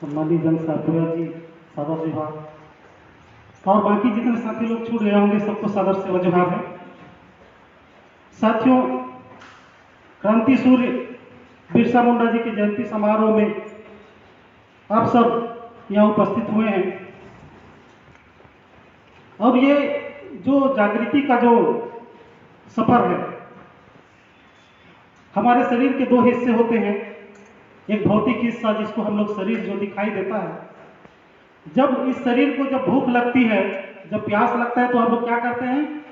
सम्मानित जन साथियों जी, सादर विभाग और बाकी जितने साथी लोग छूट गए होंगे सबको सादर से वजहार है। साथियों, क्रांति सूर्य बिरसा मुंडा जी के जयंती समारोह में आप सब यहाँ उपस्थित हुए हैं और ये जो जागृति का जो सफर है, हमारे शरीर के दो हिस्से होते हैं। एक भौतिक हिस्सा जिसको हम लोग शरीर जो दिखाई देता है, जब इस शरीर को जब भूख लगती है, जब प्यास लगता है तो हम लोग क्या करते हैं?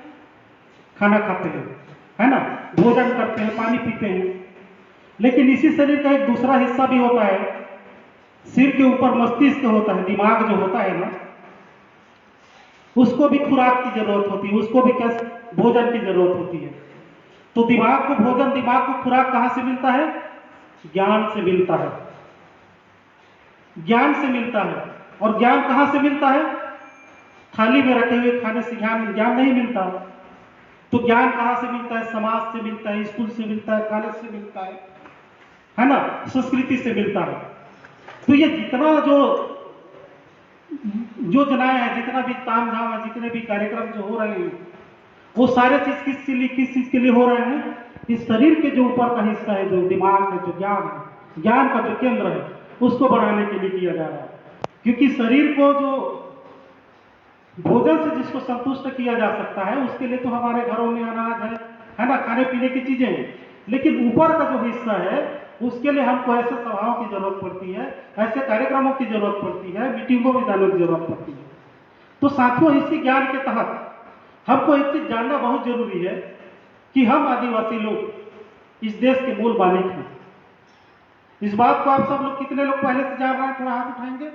खाना खाते हैं, है ना, भोजन करते हैं, पानी पीते हैं। लेकिन इसी शरीर का एक दूसरा हिस्सा भी होता है, सिर के ऊपर मस्तिष्क होता है, दिमाग जो होता है ना, उसको भी खुराक की जरूरत होती है, उसको भी क्या भोजन की जरूरत होती है। तो दिमाग को भोजन, दिमाग को खुराक कहां से मिलता है? ज्ञान से मिलता है, ज्ञान से मिलता है। और ज्ञान कहां से मिलता है? थाली में रखे हुए खाने से ज्ञान नहीं मिलता। तो ज्ञान कहां से मिलता है? समाज से मिलता है, स्कूल से मिलता है, कॉलेज से मिलता है ना, संस्कृति से मिलता है। तो ये जितना जो योजनाएं हैं, जितना भी तामझाम है, जितने भी कार्यक्रम जो हो रहे हैं, वो सारे चीज किस चीज के लिए हो रहे हैं? इस शरीर के जो ऊपर का हिस्सा है, जो दिमाग है, जो ज्ञान है, ज्ञान का जो केंद्र है, उसको बढ़ाने के लिए किया जा रहा है। क्योंकि शरीर को जो भोजन से जिसको संतुष्ट किया जा सकता है, उसके लिए तो हमारे घरों में अनाज है ना, खाने पीने की चीजें हैं। लेकिन ऊपर का जो हिस्सा है, उसके लिए हमको ऐसे सभाओं की जरूरत पड़ती है, ऐसे कार्यक्रमों की जरूरत पड़ती है, मीटिंगों में जाने की जरूरत पड़ती है। तो साथियों, इसी ज्ञान के तहत हमको एक चीज जानना बहुत जरूरी है कि हम आदिवासी लोग इस देश के मूल मालिक हैं। इस बात को आप सब लोग कितने लोग पहले से जान रहे हैं? थोड़ा हाथ उठाएंगे।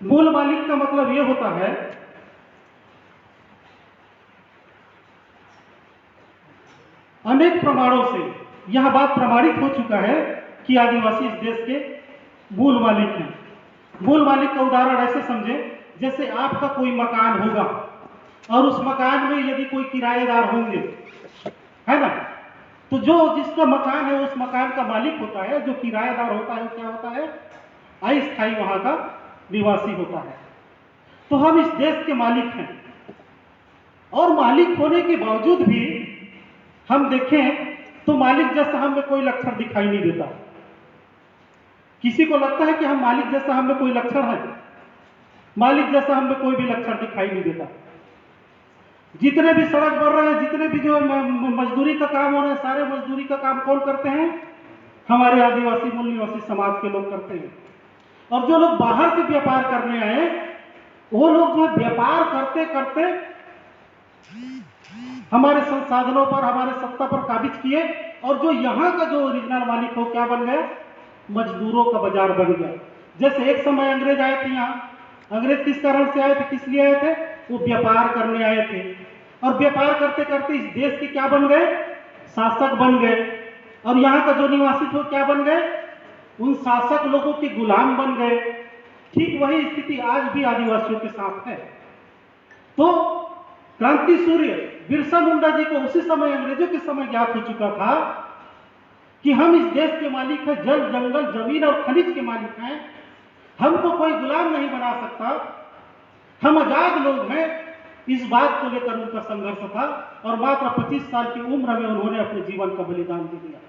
मूल मालिक का मतलब यह होता है अनेक प्रमाणों से यह बात प्रमाणित हो चुका है कि आदिवासी इस देश के मूल मालिक हैं। मूल मालिक का उदाहरण ऐसे समझे, जैसे आपका कोई मकान होगा और उस मकान में यदि कोई किराएदार होंगे, है ना, तो जो जिसका मकान है उस मकान का मालिक होता है, जो किराएदार होता है वो क्या होता है? अस्थायी वहां का निवासी होता है। तो हम इस देश के मालिक हैं और मालिक होने के बावजूद भी हम देखें तो मालिक जैसा हमें कोई लक्षण दिखाई नहीं देता। किसी को लगता है कि हम मालिक जैसा हमें कोई लक्षण है? मालिक जैसा हमें कोई भी लक्षण दिखाई नहीं देता। जितने भी सड़क बन रहे हैं, जितने भी जो मजदूरी का काम हो रहा है, सारे मजदूरी का काम कौन करते हैं? हमारे आदिवासी मूल निवासी समाज के लोग करते हैं। और जो लोग बाहर से व्यापार करने आए, वो लोग जो व्यापार करते करते हमारे संसाधनों पर, हमारे सत्ता पर काबिज किए, और जो यहाँ का जो ओरिजिनल मालिक हो क्या बन गया? मजदूरों का बाजार बन गया। जैसे एक समय अंग्रेज आए थे यहाँ। अंग्रेज किस कारण से आए थे? किस लिए आए थे? वो व्यापार करने आए थे। और व्यापार करते करते इस देश के क्या बन गए? शासक बन गए। और यहाँ का जो निवासी थे क्या बन गए? उन शासक लोगों के गुलाम बन गए। ठीक वही स्थिति आज भी आदिवासियों के साथ है। तो क्रांति सूर्य बिरसा मुंडा जी को उसी समय, अंग्रेजों के समय ज्ञात हो चुका था कि हम इस देश के मालिक हैं, जल, जंगल, जमीन और खनिज के मालिक हैं। हमको कोई गुलाम नहीं बना सकता, हम आजाद लोग हैं। इस बात को लेकर उनका संघर्ष था और मात्र 25 साल की उम्र में उन्होंने अपने जीवन का बलिदान दे दिया।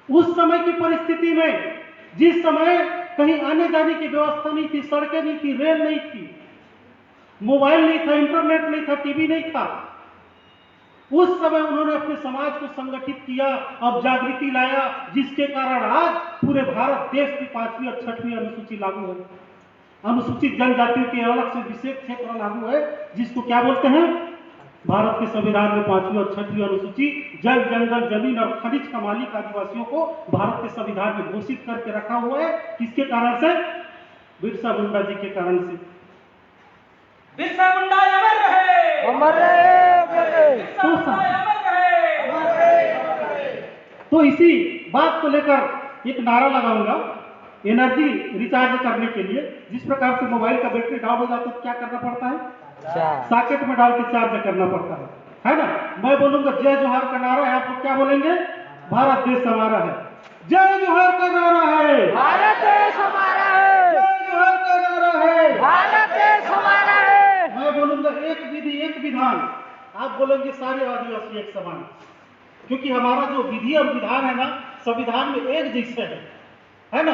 उस समय की परिस्थिति में, जिस समय कहीं आने जाने की व्यवस्था नहीं थी, सड़कें नहीं थी, रेल नहीं थी, मोबाइल नहीं था, इंटरनेट नहीं था, टीवी नहीं था, उस समय उन्होंने अपने समाज को संगठित किया और जागृति लाया, जिसके कारण आज पूरे भारत देश की 5वीं और 6वीं अनुसूची लागू है। अनुसूचित जनजातियों के अलग से विशेष क्षेत्र लागू है, जिसको क्या बोलते हैं? भारत के संविधान में 5वीं और 6वीं अनुसूची जल, जंगल, जमीन और खनिज का मालिक आदिवासियों को भारत के संविधान में घोषित करके रखा हुआ है। किसके कारण से? बिरसा मुंडा जी के कारण से। बिरसा मुंडा अमर रहे, अमर रहे। बिरसा मुंडा अमर रहे। तो इसी बात को लेकर एक नारा लगाऊंगा, एनर्जी रिचार्ज करने के लिए। जिस प्रकार से मोबाइल का बैटरी डाउन हो जाता है तो क्या करना पड़ता है? सॉकेट में डाल के चार्ज करना पड़ता है ना। मैं बोलूंगा जय जोहार का नारा है, आप लोग क्या बोलेंगे? भारत देश हमारा है। जय जोहर का नारा है, भारत देश हमारा है, जय जोहर का नारा है। भारत देश हमारा है। मैं बोलूंगा एक विधि एक विधान, आप बोलेंगे सारे आदिवासी एक समान, क्योंकि हमारा जो विधि और विधान है ना, संविधान में एक जैसे है ना।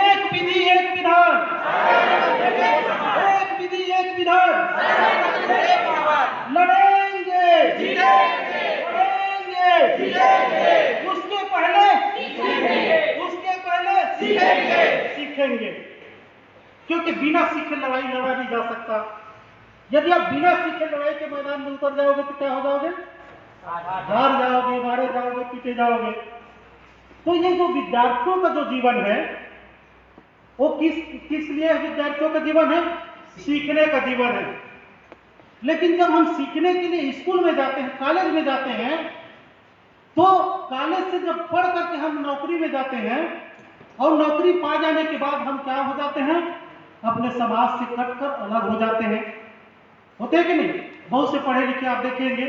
एक विधि एक विधान, एक विधि एक विधान, लड़ेंगे लड़ेंगे, उसके पहले सीखेंगे, क्योंकि बिना सीखे लड़ाई लड़ा नहीं जा सकता। यदि आप बिना सीखे लड़ाई के मैदान में उतर जाओगे तो क्या हो जाओगे? हार जाओगे, मारे जाओगे, पीटे जाओगे। तो ये जो विद्यार्थियों का जो जीवन है वो किस लिए विद्यार्थियों का जीवन है? सीखने का जीवन है। लेकिन जब हम सीखने के लिए स्कूल में जाते हैं, कॉलेज में जाते हैं, तो कॉलेज से जब पढ़ करके हम नौकरी में जाते हैं और नौकरी पा जाने के बाद हम क्या हो जाते हैं? अपने समाज से कटकर अलग हो जाते हैं। होते हैं कि नहीं? बहुत से पढ़े लिखे आप देखेंगे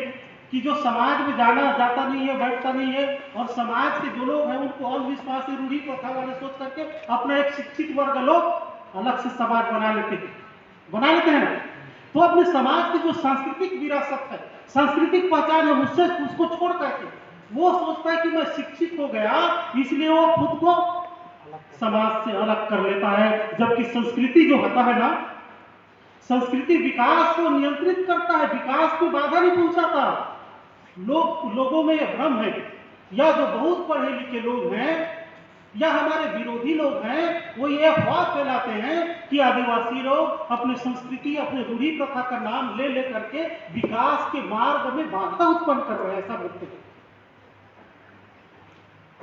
कि जो समाज में जाता नहीं है, बैठता नहीं है, और समाज के जो लोग हैं उनको अंधविश्वास, रूढ़ी प्रथा वाले सोच करके अपना एक शिक्षित वर्ग लोग अलग से समाज बना लेते हैं ना। तो अपने समाज की जो सांस्कृतिक विरासत है, सांस्कृतिक पहचान है, उसको छोड़ करके वो सोचता है कि मैं शिक्षित हो गया, इसलिए वो खुद को समाज से अलग कर लेता है। जबकि संस्कृति जो होता है ना, संस्कृति विकास को नियंत्रित करता है, विकास को बाधा नहीं पहुंचाता। लोगों में यह भ्रम है, या जो बहुत पढ़े लिखे लोग हैं या हमारे विरोधी लोग हैं, वो ये अफवाह फैलाते हैं कि आदिवासी लोग अपने संस्कृति, अपने रूढ़ी प्रथा का नाम ले करके विकास के मार्ग में बाधा उत्पन्न कर रहे हैं, ऐसा बोलते हैं।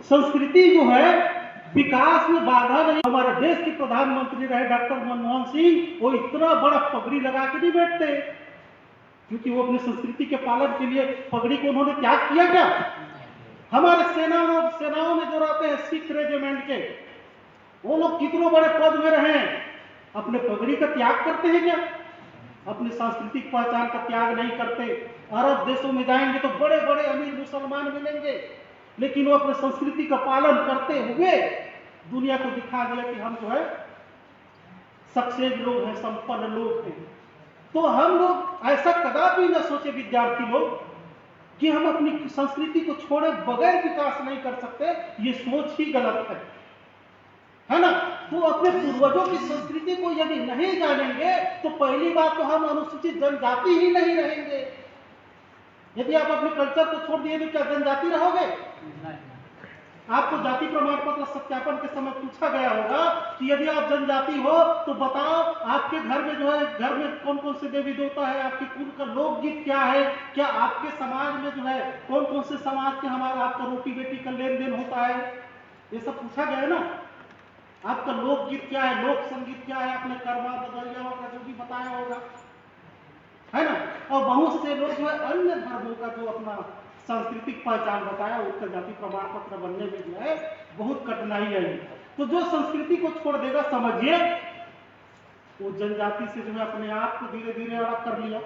संस्कृति जो है विकास में बाधा नहीं। हमारे देश के प्रधानमंत्री रहे डॉक्टर मनमोहन सिंह, वो इतना बड़ा पगड़ी लगा के नहीं बैठते, क्योंकि वो अपने संस्कृति के पालन के लिए पगड़ी को उन्होंने त्याग किया क्या? हमारे सेनाओं में जो रहते हैं सिख रेजिमेंट के, वो लोग कितने बड़े पद में रहे, अपने पगड़ी का त्याग करते हैं क्या? अपने सांस्कृतिक पहचान का त्याग नहीं करते। अरब देशों में जाएंगे तो बड़े बड़े अमीर मुसलमान मिलेंगे, लेकिन वो अपने संस्कृति का पालन करते हुए दुनिया को दिखा दिया कि हम जो है सक्सेस लोग हैं, संपन्न लोग हैं। तो हम लोग ऐसा कदापि न सोचे विद्यार्थी लोग कि हम अपनी संस्कृति को छोड़े बगैर विकास नहीं कर सकते, ये सोच ही गलत है ना। तो अपने पूर्वजों की संस्कृति को यदि नहीं जानेंगे तो पहली बात तो हम अनुसूचित जनजाति ही नहीं रहेंगे। यदि आप अपने कल्चर को छोड़ दिए तो क्या जनजाति रहोगे? आपको जाति प्रमाण पत्र सत्यापन के समय पूछा गया होगा कि यदि आप जनजाति हो तो बताओ आपके घर में जो है, घर में कौन कौन से देवी देवता है, आपके कुल का लोकगीत क्या है, क्या आपके समाज में जो है कौन कौन से समाज के हमारा आपका रोटी बेटी का लेन देन होता है, ये सब पूछा गया है ना। आपका लोकगीत क्या है, लोक संगीत क्या है, आपने कर्मा बदलिया का जो भी बताया होगा, है ना। और बहुत से लोग जो है अन्य धर्मों का जो अपना सांस्कृतिक पहचान बताया, उसका जाति प्रमाण पत्र बनने में जो है बहुत कठिनाई आई। तो जो संस्कृति को छोड़ देगा, समझिए वो जनजाति से जो है अपने आप को धीरे धीरे अलग कर लिया।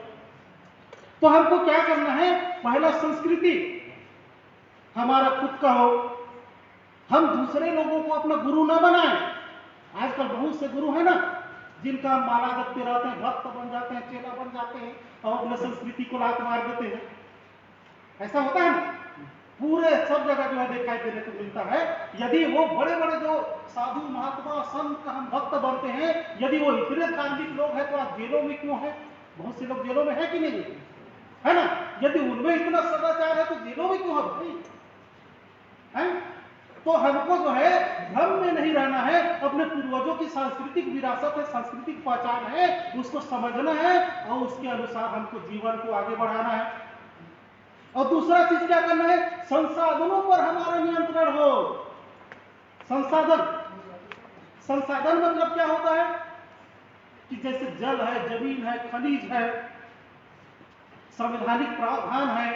तो हमको क्या करना है? पहला संस्कृति हमारा खुद का हो, हम दूसरे लोगों को अपना गुरु न बनाएं। आजकल बहुत से गुरु है ना जिनका हम माला जपते रहते हैं, भक्त बन जाते हैं, चेला बन जाते हैं और अपने संस्कृति को लात मार देते हैं। ऐसा होता है ना, पूरे सब जगह जो है दिखाई देने को मिलता है। यदि वो बड़े बड़े जो साधु महात्मा संत का हम भक्त बनते हैं, यदि वो इतने धार्मिक लोग हैं तो आप जेलों में क्यों है? बहुत से लोग जेलों में है कि नहीं है ना। यदि उनमें इतना सदाचार है तो जेलों में क्यों है भाई? है? तो हमको जो है भ्रम में नहीं रहना है, अपने पूर्वजों की सांस्कृतिक विरासत है, सांस्कृतिक पहचान है, उसको समझना है और उसके अनुसार हमको जीवन को आगे बढ़ाना है। और दूसरा चीज क्या करना है? संसाधनों पर हमारा नियंत्रण हो। संसाधन मतलब क्या होता है कि जैसे जल है, जमीन है, खनिज है, संवैधानिक प्रावधान है।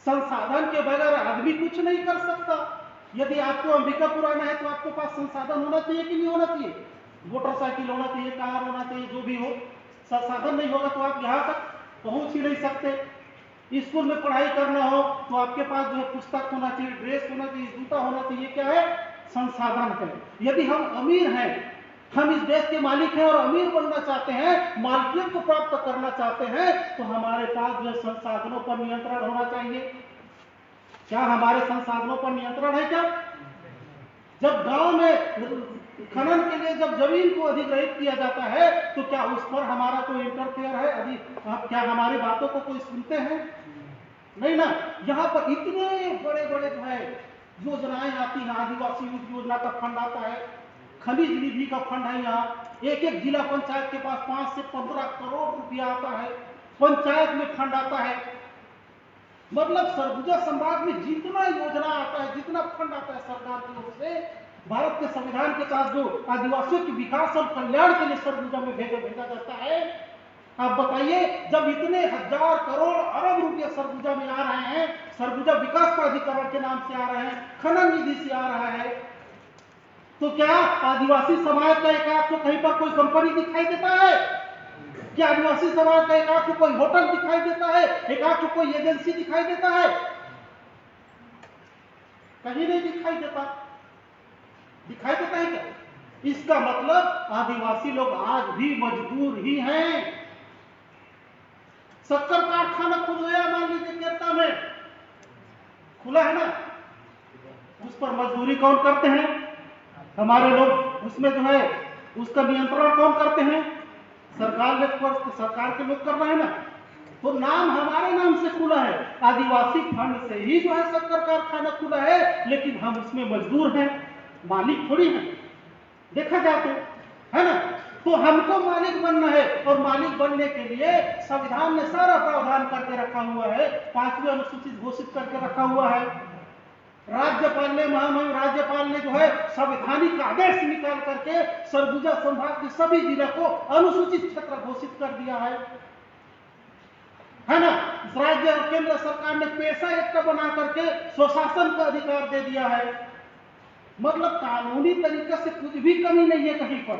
संसाधन के बगैर आदमी कुछ नहीं कर सकता। यदि आपको अंबिकापुर आना है तो आपके पास संसाधन होना चाहिए कि नहीं होना चाहिए? मोटरसाइकिल होना चाहिए, कार होना चाहिए, जो भी हो। संसाधन नहीं होगा तो आप यहां तक पहुंच ही नहीं सकते, स्कूल में पढ़ाई करना हो तो आपके पास जो है पुस्तक होना चाहिए, ड्रेस होना चाहिए, जूता होना चाहिए। क्या है? संसाधन है। यदि हम अमीर हैं, हम इस देश के मालिक हैं और अमीर बनना चाहते हैं, मालिकियत को प्राप्त करना चाहते हैं, तो हमारे पास जो संसाधनों पर नियंत्रण होना चाहिए। क्या हमारे संसाधनों पर नियंत्रण है? क्या जब गांव में खनन के लिए जब जमीन को अधिग्रहित किया जाता है तो क्या उस पर हमारा कोई इंटरफेयर है? क्या हमारी बातों को कोई सुनते हैं? नहीं ना। यहाँ पर इतने बड़े बड़े जो है योजनाएं आती हैं, आदिवासी युद्ध योजना का फंड आता है, खनिज निधि का फंड है। यहाँ एक एक जिला पंचायत के पास 5 से 15 करोड़ रुपया आता है, पंचायत में फंड आता है। मतलब सरगुजा संभाग में जितना योजना आता है, जितना फंड आता है सरकार की ओर से, भारत के संविधान के तहत जो आदिवासियों के विकास और कल्याण के लिए सरगुजा में भेजा जाता है, आप बताइए, जब इतने हजार करोड़ अरब रुपये सरगुजा में आ रहे हैं, सरगुजा विकास प्राधिकरण के नाम से आ रहे हैं, खनन निधि से आ रहा है, तो क्या आदिवासी समाज का एक आपको कहीं पर कोई कंपनी दिखाई देता है? क्या आदिवासी समाज का एक आपको कोई होटल दिखाई देता है? एक आपको कोई एजेंसी दिखाई देता है? कहीं नहीं दिखाई देता। दिखाई देता है क्या? इसका मतलब आदिवासी लोग आज भी मजदूर ही हैं। शक्कर कारखाना खुल गया, मान लीजिए केरता में खुला है ना, उस पर मजदूरी कौन करते हैं? हमारे लोग। उसमें जो है उसका नियंत्रण कौन करते हैं? सरकार के लोग कर रहे हैं ना। तो नाम हमारे नाम से खुला है, आदिवासी फंड से ही जो है शक्कर कारखाना खुला है, लेकिन हम उसमें मजदूर हैं, मालिक थोड़ी हैं। देखा जाए तो, है ना। तो हमको मालिक बनना है, और मालिक बनने के लिए संविधान ने सारा प्रावधान करके रखा हुआ है, 5वीं अनुसूचित घोषित करके रखा हुआ है। राज्यपाल ने, महामहिम राज्यपाल ने जो है संवैधानिक आदेश निकाल करके सरगुजा संभाग के सभी जिला को अनुसूचित क्षेत्र घोषित कर दिया है ना। राज्य और केंद्र सरकार ने पेशा एक्ट बना करके स्वशासन का अधिकार दे दिया है। मतलब कानूनी तरीके से कुछ भी कमी नहीं है कहीं पर,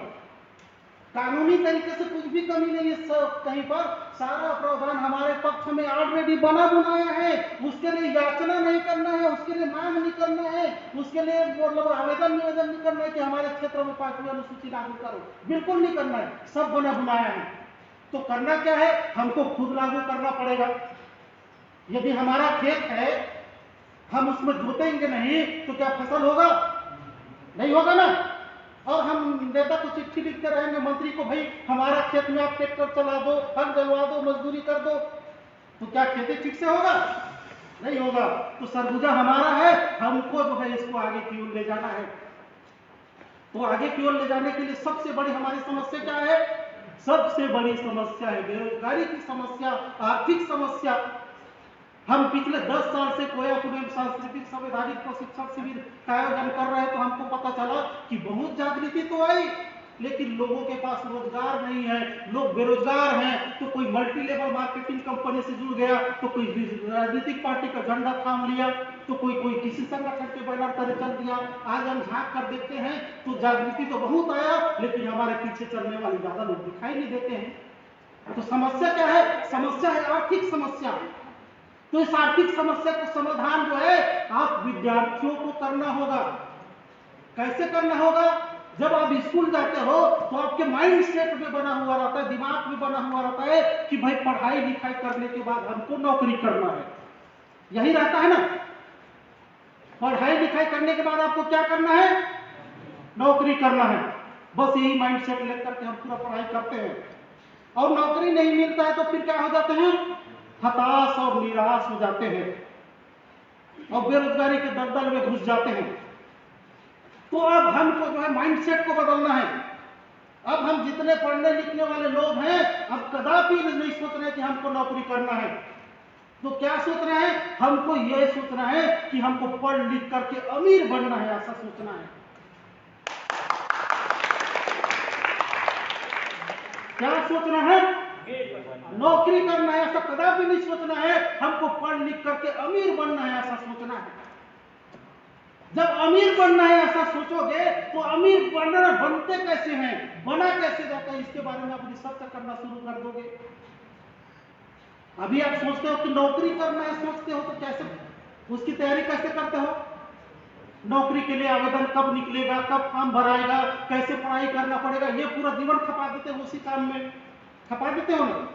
कानूनी तरीके से कुछ भी कमी नहीं है कहीं पर। सारा प्रावधान हमारे पक्ष में ऑलरेडी बना बुनाया है। उसके लिए याचना नहीं करना है, उसके लिए मांग नहीं करना है, उसके लिए मतलब आवेदन निवेदन नहीं करना है कि हमारे क्षेत्र में 5वीं अनुसूची लागू करो, बिल्कुल नहीं करना है, सब बना बुनाया है। तो करना क्या है? हमको खुद लागू करना पड़ेगा। यदि हमारा खेत है, हम उसमें जोतेंगे नहीं तो क्या फसल होगा? नहीं होगा ना। और हम नेता को चिट्ठी लिखते रहेंगे मंत्री को, भाई हमारा खेत में आप ट्रैक्टर चला दो, हल जलवा दो, मजदूरी कर दो, तो क्या खेती ठीक से होगा? नहीं होगा। तो सरगुजा हमारा है, हमको जो है इसको आगे की ओर ले जाना है। तो आगे की ओर ले जाने के लिए सबसे बड़ी हमारी समस्या क्या है? सबसे बड़ी समस्या है बेरोजगारी की समस्या, आर्थिक समस्या। हम पिछले 10 साल से कोयापुर में सांस्कृतिक संवैधानिक प्रशिक्षण शिविर का आयोजन कर रहे हैं, तो हमको पता चला कि बहुत जागृति तो आई, लेकिन लोगों के पास रोजगार नहीं है, लोग बेरोजगार हैं। तो कोई मल्टी लेवल मार्केटिंग कंपनी से जुड़ गया, तो कोई राजनीतिक पार्टी का झंडा थाम लिया, तो कोई किसी संगठन के बैनर तले चल दिया। आज हम झांक कर देखते हैं तो जागृति तो बहुत आया, लेकिन हमारे पीछे चलने वाले ज्यादा लोग दिखाई नहीं देते हैं। तो समस्या क्या है? समस्या है आर्थिक समस्या। तो इस आर्थिक समस्या का समाधान जो है आप विद्यार्थियों को करना होगा। कैसे करना होगा? जब आप स्कूल जाते हो तो आपके माइंड सेट में बना हुआ रहता है, दिमाग में बना हुआ रहता है कि भाई पढ़ाई लिखाई करने के बाद हमको नौकरी करना है, यही रहता है ना। पढ़ाई लिखाई करने के बाद आपको क्या करना है? नौकरी करना है। बस यही माइंड सेट लेकर के हम पूरा पढ़ाई करते हैं, और नौकरी नहीं मिलता है तो फिर क्या हो जाते हैं? हताश और निराश हो जाते हैं, और बेरोजगारी के दलदल में घुस जाते हैं। तो अब हमको जो है माइंडसेट को बदलना है। अब हम जितने पढ़ने लिखने वाले लोग हैं, अब कदापि नहीं सोच रहे कि हमको नौकरी करना है। तो क्या सोच रहे हैं? हमको यह सोचना है कि हमको पढ़ लिख करके अमीर बनना है, ऐसा सोचना है। क्या सोचना है? नौकरी करना है, ऐसा कदापि नहीं सोचना है। हमको पढ़ लिख करके अमीर बनना है, ऐसा सोचना है। जब अमीर बनना है ऐसा सोचोगे तो अमीर बनते कैसे हैं, बना कैसे जाता है, इसके बारे में आप रिसर्च करना शुरू कर दोगे। अभी आप सोचते हो कि नौकरी करना है, सोचते हो तो कैसे उसकी तैयारी कैसे करते हो? नौकरी के लिए आवेदन कब निकलेगा, कब फॉर्म भराएगा, कैसे पढ़ाई करना पड़ेगा, ये पूरा जीवन खपा देते हो उसी काम में, खपा देते हो ना।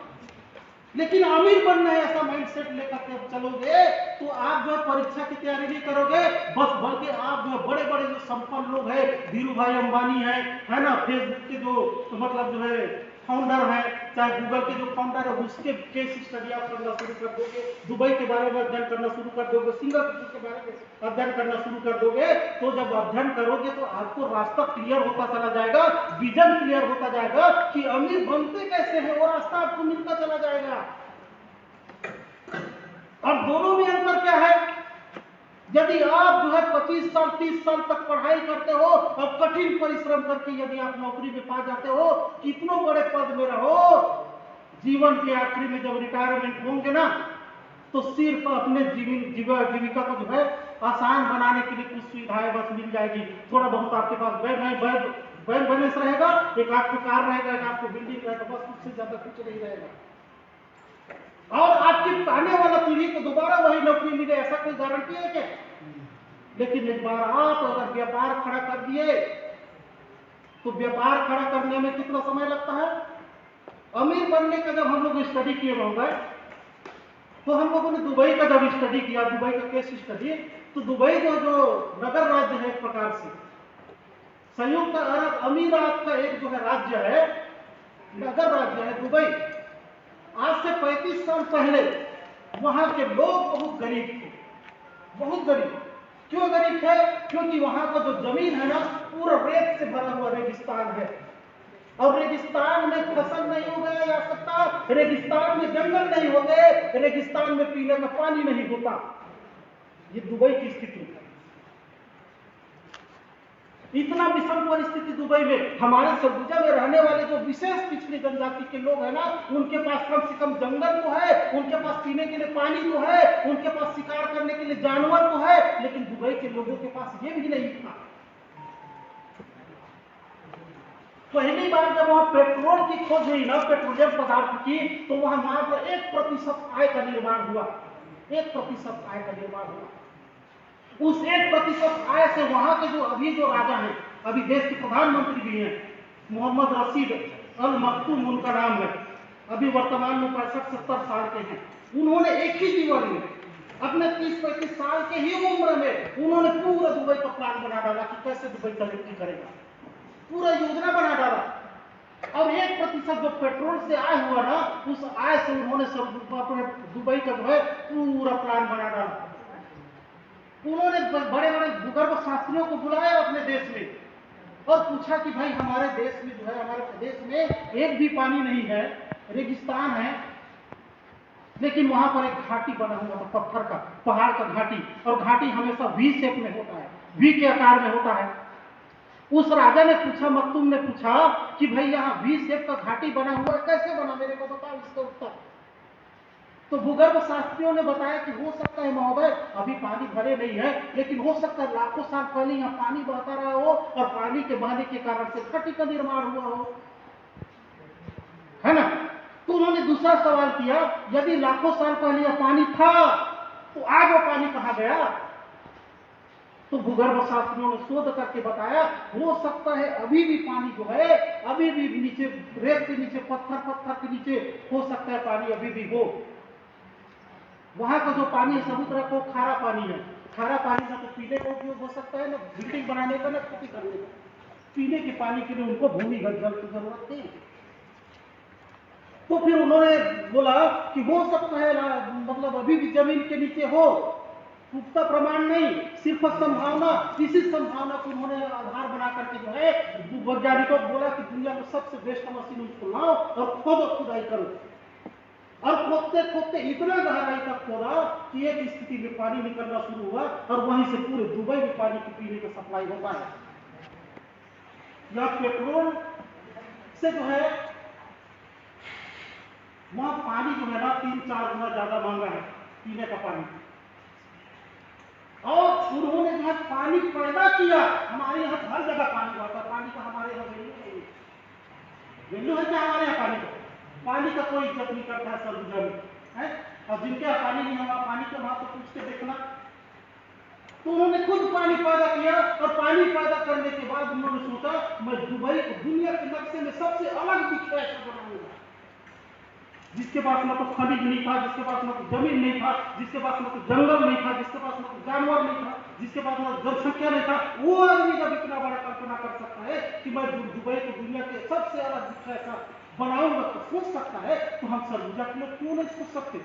लेकिन अमीर बनना है ऐसा माइंडसेट लेकर के चलोगे तो आप जो है परीक्षा की तैयारी नहीं करोगे, बस बल्कि आप जो बड़े बड़े जो संपन्न लोग हैं, धीरू भाई अंबानी है ना, फेसबुक के जो तो मतलब जो है फाउंडर है, चाहे गूगल के जो फाउंडर है, उसके केस स्टडी आप करना शुरू कर दोगे, दुबई के बारे में अध्ययन करना शुरू कर दोगे, सिंगापुर के बारे में अध्ययन करना शुरू कर दोगे, तो जब अध्ययन करोगे तो आपको रास्ता क्लियर होता चला जाएगा, विजन क्लियर होता जाएगा कि अमीर बनते कैसे हैं, वो रास्ता आपको मिलता चला जाएगा। और दोनों में अंतर क्या है? यदि आप जो है 25 साल 30 साल तक पढ़ाई करते हो और कठिन परिश्रम करके यदि आप नौकरी में पा जाते हो, कितनों बड़े पद में रहो, जीवन के आखिरी में जब रिटायरमेंट होंगे ना, तो सिर्फ अपने जीविका को जो है आसान बनाने के लिए कुछ सुविधाएं बस मिल जाएगी, थोड़ा बहुत आपके पास बैंक बैलेंस रहेगा, एक आपको कार रहेगा, एक आपको बिल्डिंग रहेगा, बस उससे ज्यादा कुछ नहीं रहेगा। और आपकी आने वाला पीढ़ी को दोबारा वही नौकरी मिले ऐसा कोई गारंटी है क्या? लेकिन एक बार आप अगर व्यापार खड़ा कर दिए तो व्यापार खड़ा करने में कितना समय लगता है? अमीर बनने का जब हम लोग स्टडी किए होंगे तो हम लोगों ने दुबई का जब स्टडी किया, दुबई का केस स्टडी, तो दुबई जो नगर राज्य है, एक प्रकार से संयुक्त अरब अमीरात का एक जो है राज्य है, नगर राज्य है दुबई। आज से 35 साल पहले वहां के लोग बहुत गरीब थे, बहुत गरीब। क्यों गरीब थे? क्योंकि वहां का जो जमीन है ना, पूरा रेत से भरा हुआ रेगिस्तान है, और रेगिस्तान में फसल नहीं उगाया जा सकता, रेगिस्तान में जंगल नहीं होते, रेगिस्तान में पीने का पानी नहीं होता। ये दुबई की स्थिति है। इतना विषम परिस्थिति दुबई में। हमारे सरगुजा में रहने वाले जो विशेष पिछड़ी जनजाति के लोग हैं ना, उनके पास कम से कम जंगल तो है, उनके पास पीने के लिए पानी तो है, उनके पास शिकार करने के लिए जानवर तो है, लेकिन दुबई के लोगों के पास ये भी नहीं था। पहली बार जब वहां पेट्रोल की खोज हुई ना, पेट्रोलियम पदार्थ की, तो वहां मात्र 1% आय का निर्माण हुआ, 1% आय का निर्माण हुआ। उस 1% आय से वहां के जो अभी जो राजा हैं, अभी देश के प्रधानमंत्री भी हैं, मोहम्मद रशीद अल मखदूम उनका नाम है, अभी वर्तमान में 65-70 साल के हैं। उन्होंने एक ही जीवन में अपने 30-35 साल के ही उम्र में उन्होंने पूरा दुबई का प्लान बना डाला कि कैसे दुबई तरक्की करेगा, पूरा योजना बना डाला। और 1% जो पेट्रोल से आय हुआ ना, उस आय से उन्होंने अपने दुबई का जो है पूरा प्लान बना डाला। उन्होंने बड़े बड़े भूगर्भ शास्त्रियों को बुलाया अपने देश में और पूछा कि भाई हमारे देश में जो है, हमारे प्रदेश में एक भी पानी नहीं है, रेगिस्तान है, लेकिन वहां पर एक घाटी बना हुआ था, पत्थर का, पहाड़ का घाटी, और घाटी हमेशा वी शेप में होता है, वी के आकार में होता है। उस राजा ने पूछा, मखदूम ने पूछा कि भाई यहाँ वी शेप का घाटी बना हुआ है, कैसे बना, मेरे को बताओ इसका उत्तर। तो भूगर्भ शास्त्रियों ने बताया कि हो सकता है महोदय, अभी पानी भरे नहीं है, लेकिन हो सकता है लाखों साल पहले यहाँ पानी बहता रहा हो और पानी के बहने के कारण से घाटी का निर्माण हुआ हो, है ना। तो उन्होंने दूसरा सवाल किया, यदि लाखों साल पहले यह पानी था तो आज वो पानी कहाँ गया? तो भूगर्भ शास्त्रियों ने शोध करके बताया, हो सकता है अभी भी पानी जो है, अभी भी नीचे रेत के नीचे, पत्थर के नीचे हो सकता है पानी अभी भी हो। वहां का जो पानी है समुद्र को खारा पानी है, खारा पानी ना तो पीने का उपयोग हो सकता है, ना बिल्डिंग बनाने का, ना खेती करने का। पीने के पानी के लिए उनको भूमिगत जल की जरूरत थी। तो फिर उन्होंने बोला कि हो सकता है मतलब अभी भी जमीन के नीचे हो, पुख्ता प्रमाण नहीं, सिर्फ संभावना। इसी संभावना को उन्होंने आधार बना करके जो है वैज्ञानिकों को बोला कि दुनिया में सबसे बेस्ट मशीन उसको लाओ और खुदाई करो। और खोदते खोदते इतना गहराई तक खोदा कि एक स्थिति में पानी निकलना शुरू हुआ और वहीं से पूरे दुबई में पानी की पीने का सप्लाई होता है। या पेट्रोल से जो है वहां पानी जो है ना 3-4 गुना ज्यादा महंगा है पीने का पानी। और उन्होंने जो है पानी पैदा किया। हमारे यहाँ हर जगह पानी होता है, पानी का हमारे यहाँ वैल्यू है क्या? हमारे यहाँ पानी का कोई इज्जत नहीं करता है सरगुजा में। है। और जिनके यहाँ पानी नहीं है, पानी के वहां तो पूछ के देखना। तो उन्होंने खुद पानी पैदा किया और पानी पैदा करने के बाद उन्होंने सोचा मैं दुबई को दुनिया के नक्शे में सबसे अलग दिखता बनाऊंगा, जिसके पास न तो खनिज नहीं था, जिसके पास न तो जमीन नहीं था, जिसके पास न तो जंगल नहीं था, जिसके पास न तो जानवर नहीं था, जिसके पास न तो जनसंख्या नहीं था, वो आदमी जब इतना बड़ा कल्पना कर सकता है कि मैं दुबई को दुनिया के सबसे अलग दिखता ऐसा बनाऊंगा, तो सोच सकता है, तो हम सरगुजा के लोग क्यों नहीं सोच सकते?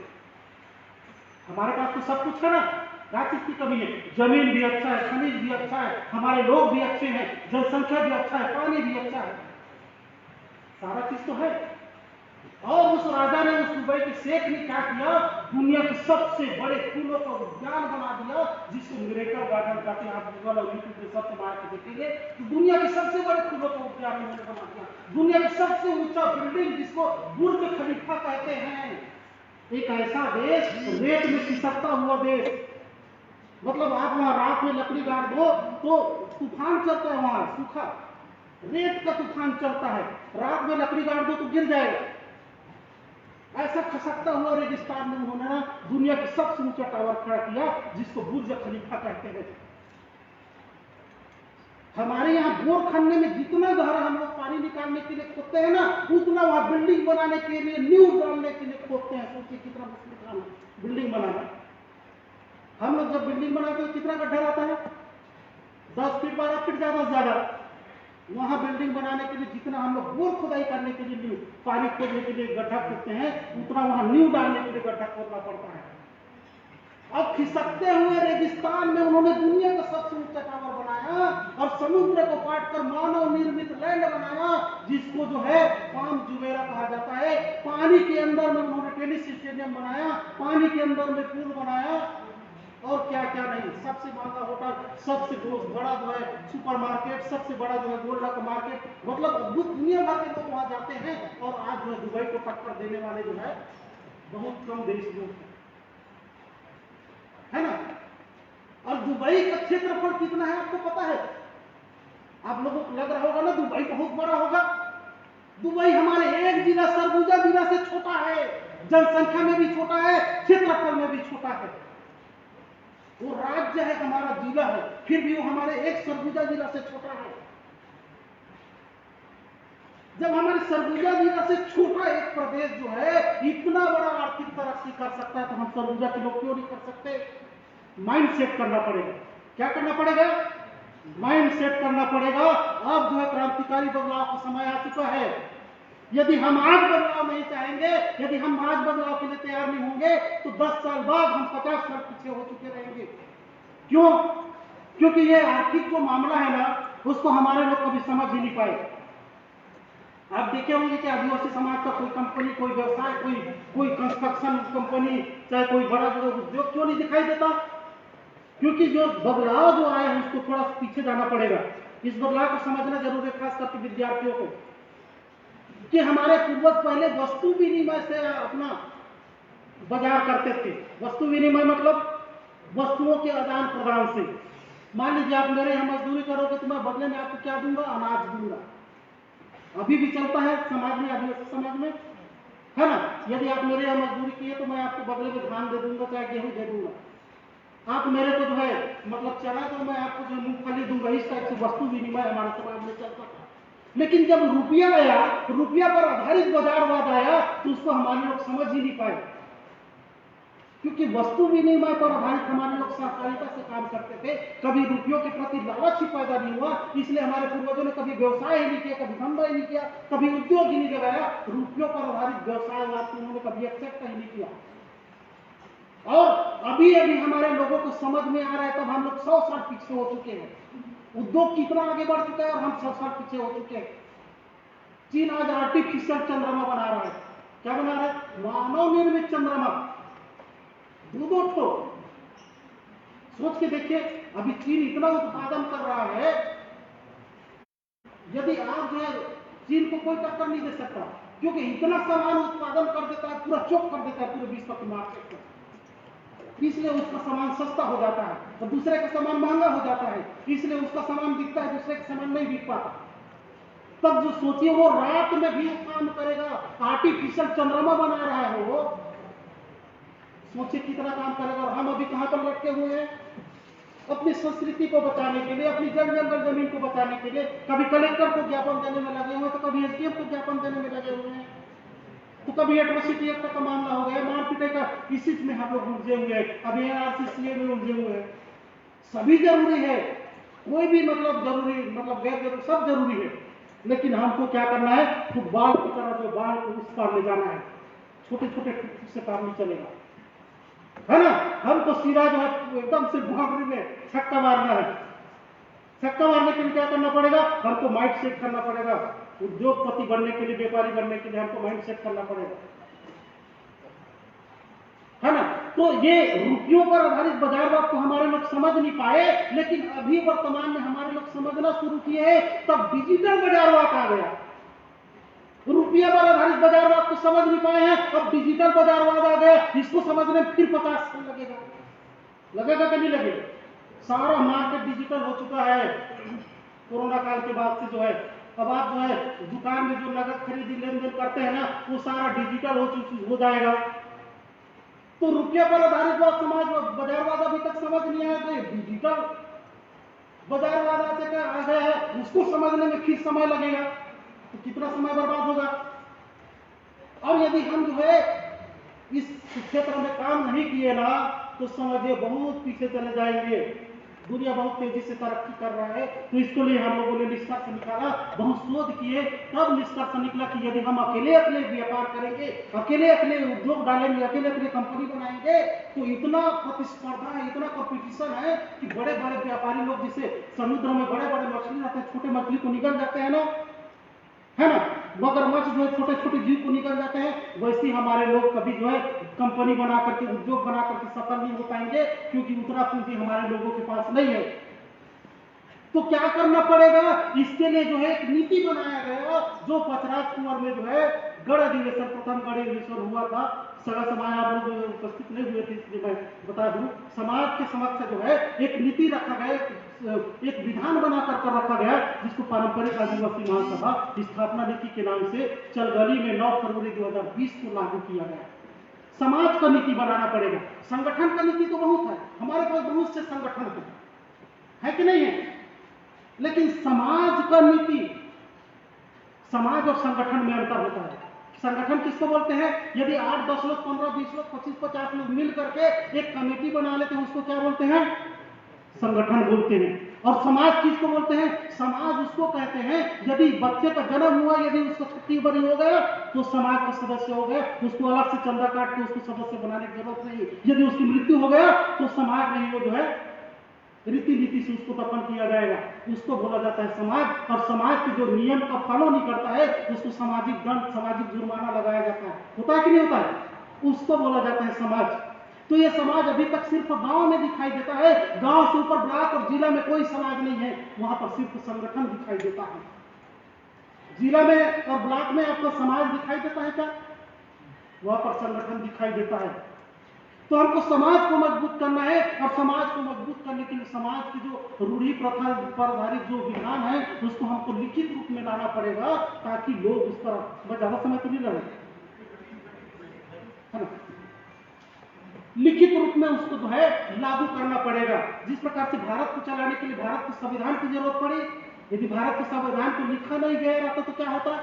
हमारे पास तो सब कुछ है ना, क्या चीज की कमी है? जमीन भी अच्छा है, खनिज भी अच्छा है, हमारे लोग भी अच्छे हैं, जनसंख्या भी अच्छा है, पानी भी अच्छा है, सारा चीज तो है। और उस राजा ने, उस दुबई के शेख ने क्या किया? दुनिया के सबसे बड़े फूलों का उद्यान बना दिया, जिसको मिरेकल गार्डन कहते हैं। आप गूगल और यूट्यूब पे सर्च मार के देखेंगे तो दुनिया के सबसे बड़े फूलों का उद्यान उन्होंने बना दिया। दुनिया के सबसे ऊंचा बिल्डिंग, जिसको बुर्ज खलीफा कहते हैं। एक ऐसा देश, रेत में खिसकता हुआ देश, मतलब आप वहां रात में लकड़ी गाड़ दो तो तूफान चलता है, वहां सूखा रेत का तूफान चलता है, रात में लकड़ी गाड़ दो तो गिर जाएगा। ऐसा खसकता हुआ रेगिस्तान में उन्होंने ना दुनिया के सबसे ऊंचा टावर खड़ा किया, जिसको बुर्ज खलीफा कहते हैं। हमारे यहाँ बोर खन्ने में जितना गहरा हम लोग पानी निकालने के लिए खोदते हैं ना, उतना वहां बिल्डिंग बनाने के लिए, न्यू डालने के लिए खोदते हैं। सोचिए कितना मुश्किल काम है बिल्डिंग बनाना। हम लोग जब बिल्डिंग बनाते हैं कितना गड्ढा रहता है? 10 फीट 12 फीट, ज्यादा से ज्यादा। वहां बिल्डिंग बनाने के लिए जितना हम लोग बोर खुदाई करने के लिए, न्यू पानी खोदने के लिए गड्ढा खोदते हैं, उतना वहां न्यू डालने के लिए गड्ढा खोदना पड़ता है। अब खिसकते हुए रेगिस्तान में उन्होंने दुनिया का सबसे ऊंचा टावर बनाया और समुद्र को काट कर मानव निर्मित लैंड बनाया, जिसको जो है पाम जुमेरा कहा जाता है। पानी के अंदर में उन्होंने टेनिस स्टेडियम बनाया, पानी के अंदर में पूल बनाया, और क्या क्या नहीं। सबसे महंगा होटल, सबसे बड़ा जो है सुपरमार्केट, सबसे बड़ा जो है गोल्डा का मार्केट, मतलब अद्भुत दुनिया भर के लोग वहां जाते हैं। और आज जो है दुबई को टक्कर देने वाले जो है बहुत कम देश लोग है ना। और दुबई का क्षेत्रफल कितना है आपको पता है? आप लोगों को लग रहा होगा ना दुबई बहुत बड़ा होगा। दुबई हमारे एक जिला सरगुजा जिला से छोटा है, जनसंख्या में भी छोटा है, क्षेत्रफल में भी छोटा है। वो राज्य है, हमारा जिला है, फिर भी वो हमारे एक सरगुजा जिला से छोटा है। जब हमारे सरगुजा जिला से छोटा एक प्रदेश जो है इतना बड़ा आर्थिक तरक्की कर सकता है, तो हम सरगुजा के लोग क्यों नहीं कर सकते? माइंड सेट करना पड़ेगा। क्या करना पड़ेगा? माइंड सेट करना पड़ेगा। अब जो है क्रांतिकारी बदलाव का समय आ चुका है। यदि हम आज बदलाव नहीं चाहेंगे, यदि हम आज बदलाव के लिए तैयार नहीं होंगे, तो 10 साल बाद हम 50 साल पीछे हो चुके रहेंगे। क्यों? क्योंकि ये आर्थिक जो मामला है ना, उसको हमारे लोग कभी समझ ही नहीं पाए। आप देखे होंगे कि आदिवासी समाज का कोई कंपनी, कोई व्यवसाय, कोई कंस्ट्रक्शन कंपनी, चाहे कोई बड़ा जो उद्योग क्यों नहीं दिखाई देता? क्योंकि जो बदलाव जो आया है उसको थोड़ा पीछे जाना पड़ेगा। इस बदलाव को समझना जरूरी है, खास करके विद्यार्थियों को, कि हमारे पूर्वज पहले वस्तु विनिमय से अपना बाजार करते थे। वस्तु विनिमय मतलब वस्तुओं के आदान प्रदान से। मान लीजिए आप मेरे यहाँ मजदूरी करोगे तो मैं बदले में आपको क्या दूंगा? अनाज दूंगा। अभी भी चलता है समाज में, आदिवासी समाज में, है ना। यदि आप मेरे यहाँ मजदूरी किए तो मैं आपको बदले में धान दे दूंगा, चाहे गेहूं दे दूंगा। आप मेरे को जो है मतलब चना तो मैं आपको जो मूंगफली दूंगा। इस टाइप से वस्तु विनिमय हमारे समाज में चलता था। लेकिन जब रुपया आया, रुपया पर आधारित बाजारवाद आया, तो उसको हमारे लोग समझ ही नहीं पाए। क्योंकि वस्तु विनिमय पर आधारित हमारे लोग सहकारिता से काम करते थे, कभी रुपयों के प्रति लालच ही पैदा नहीं हुआ। इसलिए हमारे पूर्वजों ने कभी व्यवसाय ही नहीं किया, कभी धंधा ही नहीं किया, कभी उद्योग ही नहीं लगाया। रुपयों पर आधारित व्यवसायवाद को उन्होंने कभी एक्सेप्ट ही नहीं किया। और अभी अभी हमारे लोगों को समझ में आ रहा है, तब हम लोग 100 साल पीछे हो चुके हैं। उद्योग कितना आगे बढ़ चुका है और हम 100 साल पीछे हो चुके हैं। चीन आज आर्टिफिशियल चंद्रमा बना रहा है। क्या बना रहा है? मानव निर्मित चंद्रमा, 2-2 ठो। सोच के देखिए, अभी चीन इतना उत्पादन कर रहा है, यदि आप जो है चीन को कोई टक्कर नहीं दे सकता, क्योंकि इतना सामान उत्पादन कर देता है, पूरा चौक कर देता है पूरे विश्व के मार्केट को। इसलिए उसका सामान सस्ता हो जाता है और दूसरे का सामान महंगा हो जाता है। इसलिए उसका सामान बिकता है, दूसरे का सामान नहीं बिक पाता। तब जो सोचिए, वो रात में भी काम करेगा, आर्टिफिशियल चंद्रमा बना रहा है वो। सोचिए कितना काम करेगा। और हम अभी कहाँ पर लटके हुए हैं? अपनी संस्कृति को बचाने के लिए, अपनी जंगल जमीन को बचाने के लिए कभी कलेक्टर को ज्ञापन देने में लगे हुए, तो कभी एसडीएम को ज्ञापन देने में लगे हुए हैं, तो कभी एट्रोसिटी एक्ट का मामला हो गया, मारपीटे का, इसी में हम लोग उलझे हुए हैं, अभी एनआरसी में उलझे हुए हैं। सभी जरूरी है, कोई भी मतलब जरूरी मतलब गैर जरूरी, सब जरूरी है, लेकिन हमको क्या करना है? फुटबॉल की तरह जो बाल को उस पार ले जाना है। छोटे छोटे टुकड़े से काम नहीं चलेगा, है ना? हमको सीधा जो है एकदम से बाउंड्री में छक्का मारना है। छक्का मारने के लिए क्या करना पड़ेगा? हमको माइंड सेट करना पड़ेगा। उद्योगपति बनने के लिए, व्यापारी बनने के लिए हमको माइंड सेट करना पड़ेगा, है ना? तो ये रुपयों पर आधारित बाजारवाद को हमारे लोग समझ नहीं पाए, लेकिन अभी वर्तमान में हमारे लोग समझना शुरू किए हैं, तब डिजिटल बाजारवाद आ गया। रुपया पर आधारित बाजारवाद को समझ नहीं पाए हैं, अब डिजिटल बाजारवाद आ गया। इसको समझने में फिर 50 साल लगेगा, लगेगा कि नहीं लगेगा? सारा मार्केट डिजिटल हो चुका है कोरोना काल के बाद से। जो है अब आप जो है दुकान में जो नगद खरीदी लेन देन करते हैं ना, वो सारा डिजिटल हो जाएगा। तो रुपया पर आधारित समाज बाजारवाद अभी तक समझ नहीं आया, तो डिजिटल बाजारवाद आ गया है, उसको समझने में फिर समय लगेगा, तो कितना समय बर्बाद होगा। और यदि हम जो है इस क्षेत्र में काम नहीं किए ना, तो समझिए बहुत पीछे चले जाएंगे। दुनिया बहुत तेजी से तरक्की कर रहा है, तो इसके लिए हम लोगों ने निष्कर्ष निकाला, बहुत शोध किए, तब निष्कर्ष निकला कि यदि हम अकेले अकेले व्यापार करेंगे, अकेले अकेले उद्योग डालेंगे, अकेले अकेले कंपनी बनाएंगे, तो इतना प्रतिस्पर्धा है, इतना कॉम्पिटिशन है कि बड़े बड़े व्यापारी लोग, जिसे समुद्र में बड़े बड़े मछली रहते हैं, छोटे मछली को निकल जाते हैं ना, है ना? मगरमच्छ जो है छोटे छोटे जीव को निकल जाते हैं, वैसे हमारे लोग कभी जो है कंपनी बना करके, उद्योग बना करके सफल नहीं हो पाएंगे, क्योंकि उतना पूंजी हमारे लोगों के पास नहीं है। तो क्या करना पड़ेगा? इसके लिए जो है एक नीति बनाया गया, जो पचराज कुंवर में जो है गढ़ अधिवेशन, प्रथम गढ़ अधिवेशन हुआ था। सगा समाज आप लोग उपस्थित नहीं हुए थे, इसलिए मैं बता दूं, समाज के समक्ष जो है एक नीति रखा गया, एक विधान बना कर रखा गया, जिसको पारंपरिक आदिवासी महासभा स्थापना नीति के नाम से चलगली में 9 फरवरी 2020 को लागू किया गया। समाज का नीति बनाना पड़ेगा। संगठन का नीति तो बहुत है, हमारे पास बहुत से संगठन है कि नहीं है, लेकिन समाज का नीति, समाज और संगठन में अंतर होता है। संगठन किसको बोलते हैं? यदि 8, 10 लोग, 15, 20 लोग, 25, 50 लोग मिल करके एक कमेटी बना लेते हैं, उसको क्या बोलते हैं? संगठन बोलते हैं। और समाज किसको बोलते हैं? समाज उसको कहते हैं यदि बच्चे का जन्म हुआ, यदि उसका छुट्टी बड़ी हो गया, तो समाज का सदस्य हो गया, उसको अलग से चंदा काट के उसको सदस्य बनाने की जरूरत नहीं। यदि उसकी मृत्यु हो गया, तो समाज में वो जो है रीति नीति से उसको दफन किया जाएगा, उसको बोला जाता है समाज। और समाज के जो नियम का फॉलो नहीं करता है, उसको सामाजिक दंड, सामाजिक जुर्माना लगाया जाता है। होता है कि नहीं होता है? उसको बोला जाता है समाज। तो ये समाज अभी तक सिर्फ गांव में दिखाई देता है, गांव से ऊपर ब्लॉक और जिला में कोई समाज नहीं है, वहां पर सिर्फ संगठन दिखाई देता है। जिला में और ब्लॉक में आपको समाज दिखाई देता है क्या? वहां पर संगठन दिखाई देता है। तो हमको समाज को मजबूत करना है, और समाज को मजबूत करने के लिए समाज की जो रूढ़ी प्रथा पर आधारित जो विधान है, उसको हमको लिखित रूप में लाना पड़ेगा, ताकि लोग उस पर ज्यादा समय तो नहीं लगे, है ना? लिखित रूप में उसको जो है लागू करना पड़ेगा। जिस प्रकार से भारत को चलाने के लिए भारत के संविधान की जरूरत पड़ी, यदि भारत के संविधान को लिखा नहीं गया रहता तो क्या होता?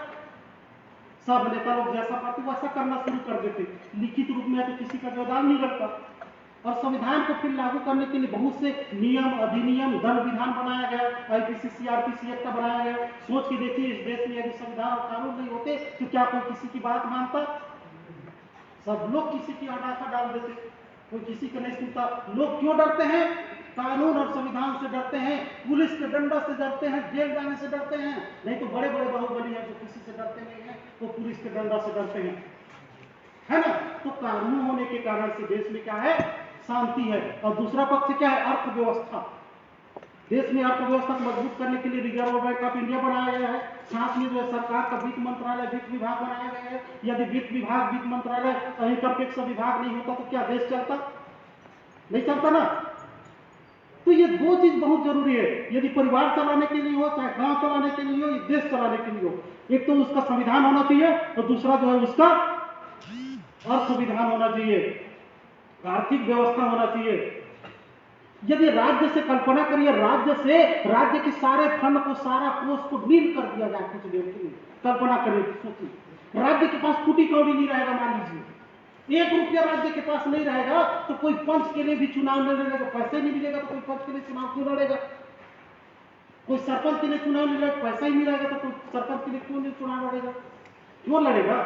सब नेता लोग जैसा पाते वैसा करना शुरू कर देते। लिखित रूप में तो किसी का व्यवधान नहीं करता। और संविधान को फिर लागू करने के लिए बहुत से नियम, अधिनियम, दंड विधान बनाया गया, आईपीसी, सीआरपीसी एक्ट बनाया गया। सोच के देखिए, इस देश में यदि संविधान और कानून नहीं होते तो क्या कोई किसी की बात मानता? सब लोग किसी की आडाखा डाल देते, कोई किसी का नहीं सुनता। लोग क्यों डरते हैं? कानून और संविधान से डरते हैं, पुलिस के डंडा से डरते हैं, जेल जाने से डरते हैं। नहीं तो बड़े बड़े बाहुबली हैं जो किसी से डरते नहीं है, वो पुलिस के डंडा से डरते हैं, है ना? तो कानून होने के कारण से देश में क्या है? शांति है। और दूसरा पक्ष क्या है? अर्थव्यवस्था। देश में अर्थव्यवस्था को मजबूत करने के लिए रिजर्व बैंक ऑफ इंडिया बनाया गया है। साथ में जो है सरकार का वित्त मंत्रालय, वित्त विभाग बनाया गया है। यदि वित्त विभाग, वित्त मंत्रालय, इनकम टैक्स विभाग नहीं होता तो क्या देश चलता? नहीं चलता ना। तो ये दो चीज बहुत जरूरी है, यदि परिवार चलाने के लिए हो, चाहे गांव चलाने के लिए हो, या देश चलाने के लिए हो। एक तो उसका संविधान होना चाहिए, और दूसरा जो है उसका अर्थ विधान होना चाहिए। आर्थिक व्यवस्था होना चाहिए। यदि राज्य से कल्पना करिए, राज्य के सारे फंड को, सारा कोष को नील कर दिया जाए कुछ देर के लिए, कल्पना करिए, सोचिए, राज्य के पास फूटी कौड़ी नहीं रहेगा। मान लीजिए 1 रुपया राज्य के पास नहीं रहेगा तो कोई पंच के लिए भी चुनाव नहीं लड़ेगा। पैसे नहीं मिलेगा तो कोई पंच के लिए चुनाव क्यों लड़ेगा? कोई सरपंच के लिए चुनाव नहीं लड़ेगा, पैसा ही नहीं रहेगा तो कोई सरपंच के लिए क्यों नहीं चुनाव लड़ेगा? क्यों लड़ेगा?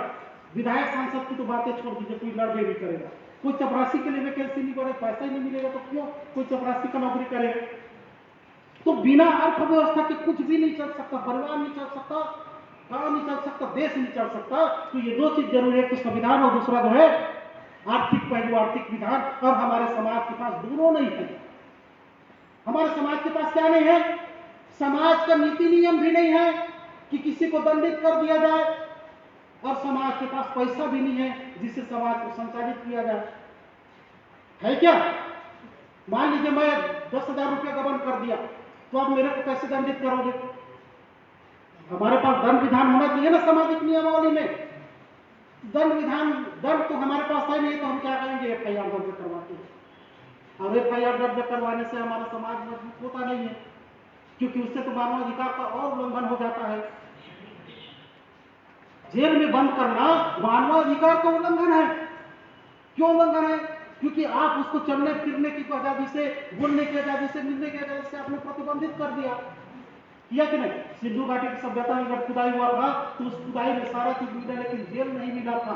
विधायक सांसद की तो बातें छोड़ दीजिए, कोई लड़बे भी करेगा। कोई चपरासी के लिए वैकेंसी नहीं बढ़े, पैसा ही नहीं मिलेगा तो क्यों कोई चपरासी का नौकरी करेगा? तो बिना अर्थव्यवस्था के कुछ भी नहीं चल सकता, परिवार नहीं चल सकता, गांव नहीं चल सकता, देश नहीं चल सकता। तो ये 2 चीज जरूरी है, एक तो संविधान और दूसरा जो है आर्थिक पहलू, आर्थिक विधान। और हमारे समाज के पास दोनों नहीं है। हमारे समाज के पास क्या नहीं है? समाज का नीति नियम भी नहीं है कि किसी को दंडित कर दिया जाए, और समाज के पास पैसा भी नहीं है जिससे समाज को संचालित किया जाए। है क्या? मान लीजिए मैं 10,000 रुपया गबन कर दिया, तो आप मेरे को कैसे दंडित करोगे? हमारे पास दंड विधान होना चाहिए ना सामाजिक नियमावली में। दंड तो हमारे पास है नहीं, तो हम क्या करेंगे? FIR दर्ज करवाते हैं। और FIR दर्ज करवाने से हमारा समाज मजबूत होता नहीं है, क्योंकि उससे तो मानवाधिकार का और उल्लंघन हो जाता है। जेल में बंद करना मानवाधिकार का उल्लंघन है। क्यों उल्लंघन है? क्योंकि आप उसको चलने फिरने की आजादी से, बोलने की आजादी से, मिलने की आजादी से आपने प्रतिबंधित कर दिया, किया कि नहीं? सिंधु घाटी की सभ्यता में जब खुदाई हुआ था तो उस खुदाई में सारा चीज मिला, लेकिन जेल नहीं मिला था।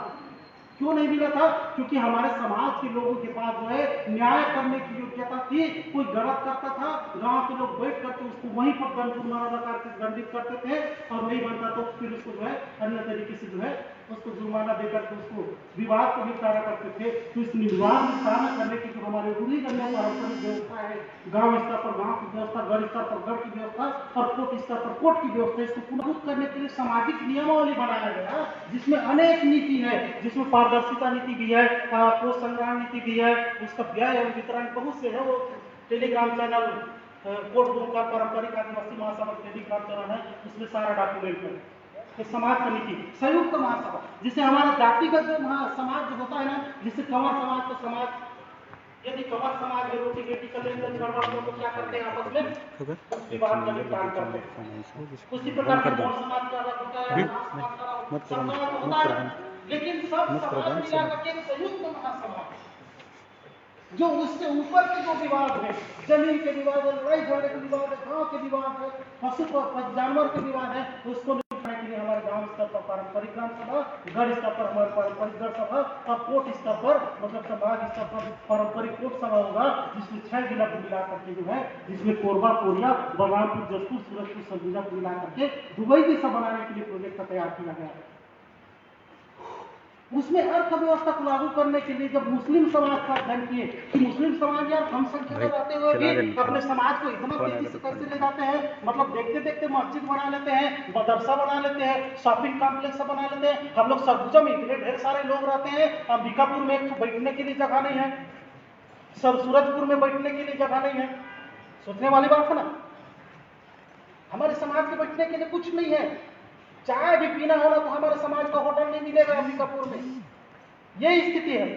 क्यों नहीं मिला था? क्योंकि हमारे समाज के लोगों के पास जो है न्याय करने की योग्यता थी। कोई गलत करता था, गांव के लोग बैठ करके उसको वहीं पर जुर्माना लगा के दंडित करते थे, और नहीं बनता तो फिर उसको जो है अन्य तरीके से जो है उसको जुर्माना देकर के उसको विवाद को निपटारा करते थे। तो इस विवाद निपटारा करने की जो हमारे रूढ़ी गंगा पारंपरिक व्यवस्था है, गांव स्तर पर गांव की व्यवस्था, गढ़ स्तर पर गढ़ की व्यवस्था, और कोर्ट स्तर पर कोर्ट की व्यवस्था, इसको पुनरुद्ध करने के लिए सामाजिक नियमावली बनाया गया, जिसमें अनेक नीति है, जिसमें पारदर्शिता नीति भी है, कोष संग्रहण नीति भी है, उसका व्यय और वितरण बहुत से है। वो टेलीग्राम चैनल कोर्ट ग्रुप का पारंपरिक आदिवासी महासभा टेलीग्राम चैनल है, उसमें सारा डॉक्यूमेंट है। तो समाज का नीति, संयुक्त महासभा, जिसे हमारा जातिगत जो समाज जो होता है ना, जिसे कंवर समाज का समाज, यदि कंवर समाज में रोटी बेटी का लेन देन गड़बड़ हो तो क्या करते हैं? आपस में उस विवाद का निपटान करते हैं। उसी प्रकार का कौन समाज का अलग होता है, होता है, लेकिन सब समाज मिला करके एक संयुक्त महासभा, जो उससे ऊपर के जो विवाद है, जमीन के विवाद है, लड़ाई झगड़े के विवाद है, गांव के विवाद है, पशु जानवर के विवाद है, उसको निपटाने के लिए हमारे गांव स्तर पर पारंपरिक ग्राम सभा, गढ़ स्तर पर हमारे पारंपरिक गढ़ सभा, और कोर्ट स्तर पर मतलब समाज स्तर पर पारंपरिक कोर्ट सभा होगा, जिसमें 6 जिला को मिला करके जो है, जिसमें कोरबा, कोरिया, बलरामपुर, जसपुर, सूरजपुर, सरगुजा को मिला करके दुबई जैसा बनाने के लिए प्रोजेक्ट तैयार किया गया है। उसमें अर्थव्यवस्था को लागू करने के लिए जब मुस्लिम समाज का अध्ययन किए कि मुस्लिम समाज यार कम संख्या में रहते हुए भी अपने समाज को इतना तेजी से कैसे ले जाते हैं, मतलब देखते देखते मस्जिद बना लेते हैं, मदरसा बना लेते हैं, शॉपिंग कॉम्प्लेक्स बना लेते हैं। हम लोग सरगुजा में इतने ढेर सारे लोग रहते हैं, अंबिकापुर में एक बैठने के लिए जगह नहीं है, सूरजपुर में बैठने के लिए जगह नहीं है। सोचने वाली बात है ना, हमारे समाज के बैठने के लिए कुछ नहीं है। चाय भी पीना होना तो हमारे समाज का होटल नहीं मिलेगा अंबिकापुर में, यही स्थिति है।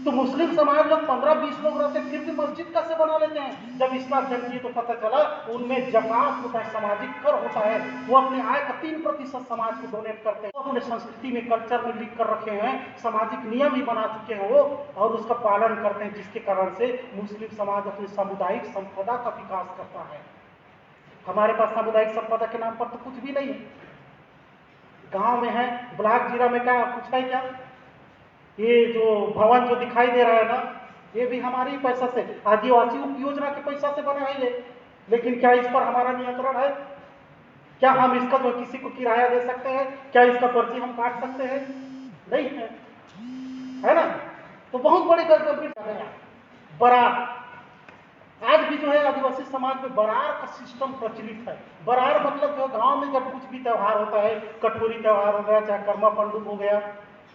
तो मुस्लिम समाज लोग 15-20 लोग रहते हैं, फिर भी मस्जिद कैसे बना लेते हैं? जब इसका अध्ययन किए तो पता चला उनमें जकात होता है, सामाजिक कर होता है, वो अपने आय का 3% समाज को डोनेट करते हैं। वो अपने संस्कृति में, कल्चर में लिख कर रखे हैं, सामाजिक नियम ही बना चुके हैं वो, और उसका पालन करते हैं, जिसके कारण से मुस्लिम समाज अपनी सामुदायिक संपदा का विकास करता है। हमारे पास सामुदायिक संपदा के नाम पर तो कुछ भी नहीं है। गांव में है, ब्लॉक जीरा में क्या कुछ है क्या? ये जो भवन जो दिखाई दे रहा है ना, ये भी हमारे ही पैसा से, आदिवासी योजना के पैसा से बना है ये। लेकिन क्या इस पर हमारा नियंत्रण है? क्या हम इसका जो किसी को किराया दे सकते हैं? क्या इसका पर्ची हम काट सकते हैं? नहीं है ना? तो बहुत बड़ी गड़बड़ी। बरार आज भी जो है आदिवासी समाज में बरार का सिस्टम प्रचलित है। बरार मतलब जो गांव में जब कुछ भी त्योहार होता है, कटोरी त्योहार हो गया, चाहे कर्मा पंडुप हो गया,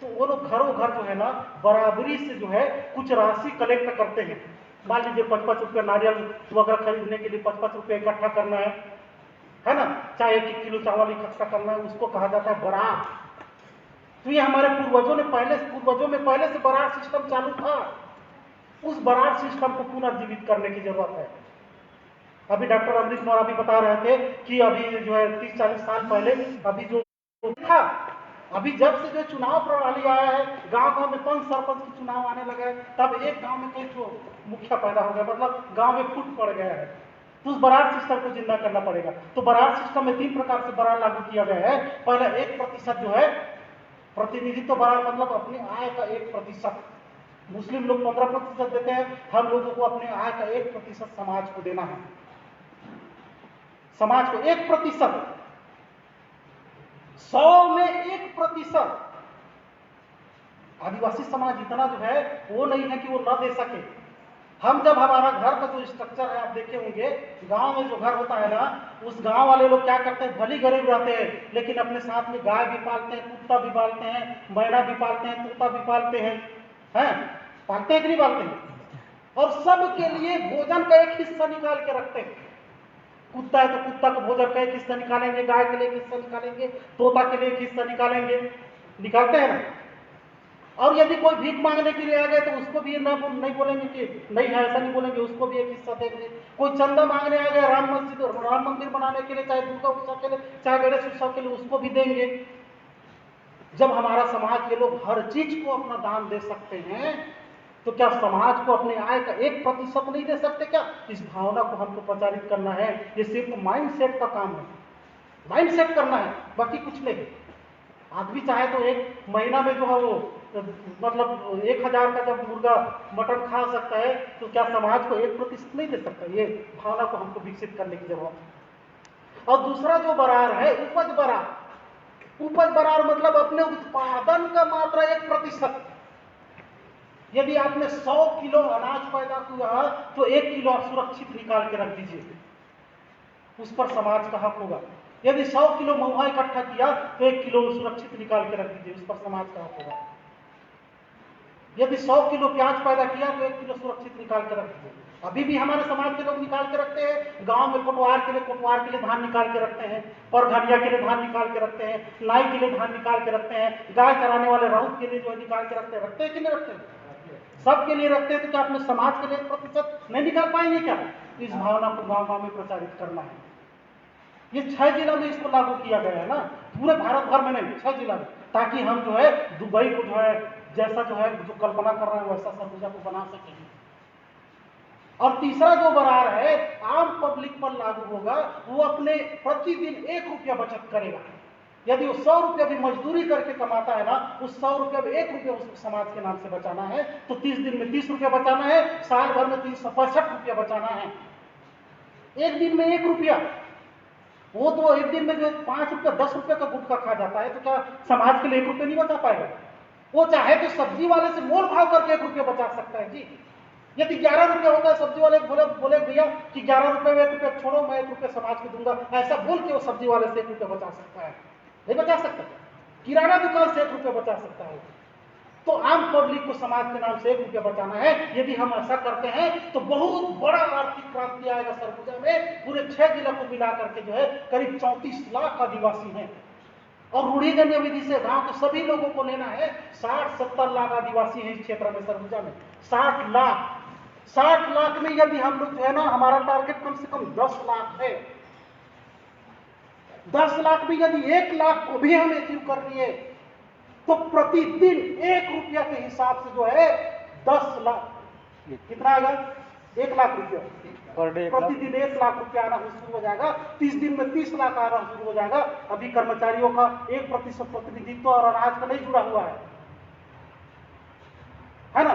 तो वो लोग घरों घर जो है ना बराबरी से जो है कुछ राशि कलेक्ट करते हैं। मान लीजिए 5-5 रुपये नारियल वगैरह खरीदने के लिए 5-5 रुपये इकट्ठा करना है ना, चाहे 1 किलो चावल इकट्ठा करना है, उसको कहा जाता है बरार। तो ये हमारे पूर्वजों में पहले से बरार सिस्टम चालू था। उस बरार सिस्टम को पुनर्जीवित करने की जरूरत है। अभी डॉक्टर अमरीश मौर्य भी बता रहे थे कि अभी जो है 30-40 साल पहले अभी जो था, अभी जब से जो चुनाव प्रणाली आया है, गांव-गांव में पंच सरपंच की चुनाव आने लगे, तब एक गांव में कई मुखिया पैदा हो गया, मतलब गांव में फूट पड़ गया है। तो उस बरार सिस्टम को जिंदा करना पड़ेगा। तो बरार सिस्टम में 3 प्रकार से बरार लागू किया गया है। पहले 1% जो है प्रतिनिधित्व बरार, मतलब अपनी आय का 1%। मुस्लिम लोग 15% देते हैं, हम लोगों को अपने आय का 1% समाज को देना है। समाज को 1%, 100 में 1%। आदिवासी समाज इतना जो है वो नहीं है कि वो न दे सके। हम जब हमारा घर का जो स्ट्रक्चर है आप देखे होंगे, गांव में जो घर होता है ना, उस गांव वाले लोग क्या करते हैं, भली गरीब रहते हैं लेकिन अपने साथ में गाय भी पालते हैं, कुत्ता भी पालते हैं, मैना भी पालते हैं, तोता भी पालते हैं, पालते हैं कि नहीं पालते हैं? और सबके लिए भोजन का एक हिस्सा निकाल के रखते हैं। कुत्ता है तो कुत्ता का भोजन का एक हिस्सा निकालेंगे, गाय के लिए एक हिस्सा निकालेंगे, तोता के लिए एक हिस्सा निकालेंगे, निकालते हैं ना। और यदि कोई भीख मांगने के लिए आ गए तो उसको भी नहीं बोलेंगे कि नहीं है, ऐसा नहीं बोलेंगे, उसको भी एक हिस्सा देंगे। कोई चंदा मांगने आ गया राम मंदिर बनाने के लिए, चाहे दुर्गा उत्सव के लिए, चाहे गणेश उत्सव के लिए, उसको भी देंगे। जब हमारा समाज के लोग हर चीज को अपना दान दे सकते हैं, तो क्या समाज को अपने आय का 1% नहीं दे सकते क्या? इस भावना को हमको प्रचारित करना है। ये सिर्फ माइंडसेट का काम है, माइंडसेट करना है, बाकी कुछ नहीं। आदमी चाहे तो एक महीना में जो है वो मतलब 1000 का जब मुर्गा मटन खा सकता है, तो क्या समाज को 1% नहीं दे सकता? ये भावना को हमको विकसित करने की जरूरत है। और दूसरा जो बरार है, उपज बरार। उपज बरार मतलब अपने उत्पादन का मात्रा 1%। यदि आपने 100 किलो अनाज पैदा किया तो 1 किलो आप सुरक्षित निकाल के रख दीजिए, उस पर समाज का हक होगा। यदि 100 किलो महुआ इकट्ठा किया तो 1 किलो सुरक्षित निकाल के रख दीजिए, उस पर समाज का हक होगा। यदि 100 किलो प्याज पैदा किया तो 1 किलो सुरक्षित निकाल के रख दीजिए। अभी भी हमारे समाज के लोग निकाल के रखते हैं। गांव में कोटवार के लिए धान निकाल के रखते हैं, परघनिया के लिए धान निकाल के रखते हैं, नाई के लिए धान निकाल के रखते हैं, गाय चराने वाले राउत के लिए जो है निकाल के रखते हैं कि नहीं रखते हैं? सबके लिए रखते हैं। तो क्या अपने समाज के लिए 1% नहीं निकाल पाएंगे क्या? इस भावना को गांव-गांव में प्रचारित करना है। ये 6 जिलों में इसको लागू किया गया है ना, पूरे भारत भर में नहीं, 6 जिला में, ताकि हम जो है दुबई को जो है जैसा जो है जो कल्पना कर रहे हैं वैसा सरगुजा को बना सकें। और तीसरा जो बरार है आम पब्लिक पर लागू होगा, वो अपने प्रतिदिन 1 रुपया बचत करेगा। यदि वो 100 रुपया भी मजदूरी करके कमाता है ना, उस 100 रुपया में 1 रुपया उसको समाज के नाम से बचाना है, तो 30 दिन में 30 रुपया बचाना है, साल भर में 365 रुपया बचाना है। एक दिन में 1 रुपया, वो तो एक दिन में जो 5 रुपया 10 रुपया का गुटखा खा जाता है, तो क्या समाज के लिए 1 रुपया नहीं बचा पाएगा? वो चाहे तो सब्जी वाले से मोल भाव करके 1 रुपया बचा सकता है जी। यदि 11 रुपया होता है, सब्जी वाले बोले भैया कि 11 रुपये में 1 रुपया छोड़ो, मैं 1 रुपया समाज को दूंगा, ऐसा बोल के वो सब्जी वाले से 1 रुपया बचा सकता है? नहीं बचा सकता। किराना दुकान से 1 रुपया बचा सकता है। तो आम पब्लिक को समाज के नाम से 1 रुपया बचाना है। यदि हम ऐसा करते हैं तो बहुत बड़ा आर्थिक क्रांति आएगा सरगुजा में। पूरे 6 जिला को मिला करके जो है करीब 34 लाख आदिवासी हैं, और रूढ़िजन्य विधि से गांव के सभी लोगों को लेना है। 60-70 लाख आदिवासी हैं इस क्षेत्र में, सरगुजा में 60 लाख में यदि हम लोग जो है ना, हमारा टारगेट कम से कम 10 लाख है। 10 लाख में यदि 1 लाख को भी हम अचीव कर लिए तो प्रतिदिन 1 रुपया के हिसाब से जो है 10 लाख, कितना आएगा? 1 लाख रुपया पर डे, प्रतिदिन 1 लाख रुपया आना शुरू हो जाएगा। 30 दिन में 30 लाख आना शुरू हो जाएगा। अभी कर्मचारियों का 1% प्रतिनिधित्व और अनाज का नहीं जुड़ा हुआ है ना?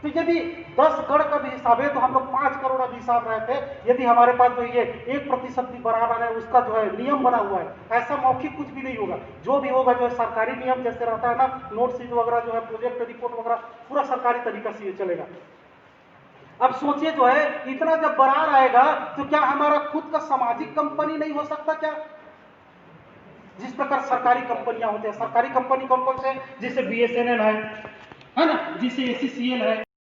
तो यदि 10 गढ़ का भी हिसाब है तो हम लोग 5 करोड़ अभी हिसाब रहे थे। यदि हमारे पास जो ये 1% भी बराबर है, उसका जो है नियम बना हुआ है, ऐसा मौखिक कुछ भी नहीं होगा। जो भी होगा जो है सरकारी नियम जैसे रहता है ना, नोट शीट वगैरह जो है, प्रोजेक्ट रिपोर्ट वगैरह, पूरा सरकारी तरीका से ये चलेगा। अब सोचिए जो है इतना जब बरार आएगा तो क्या हमारा खुद का सामाजिक कंपनी नहीं हो सकता क्या? जिस प्रकार सरकारी कंपनियां होती है, सरकारी कंपनी कौन कौन से? जैसे BSNL है ना, जिसे ACCL है।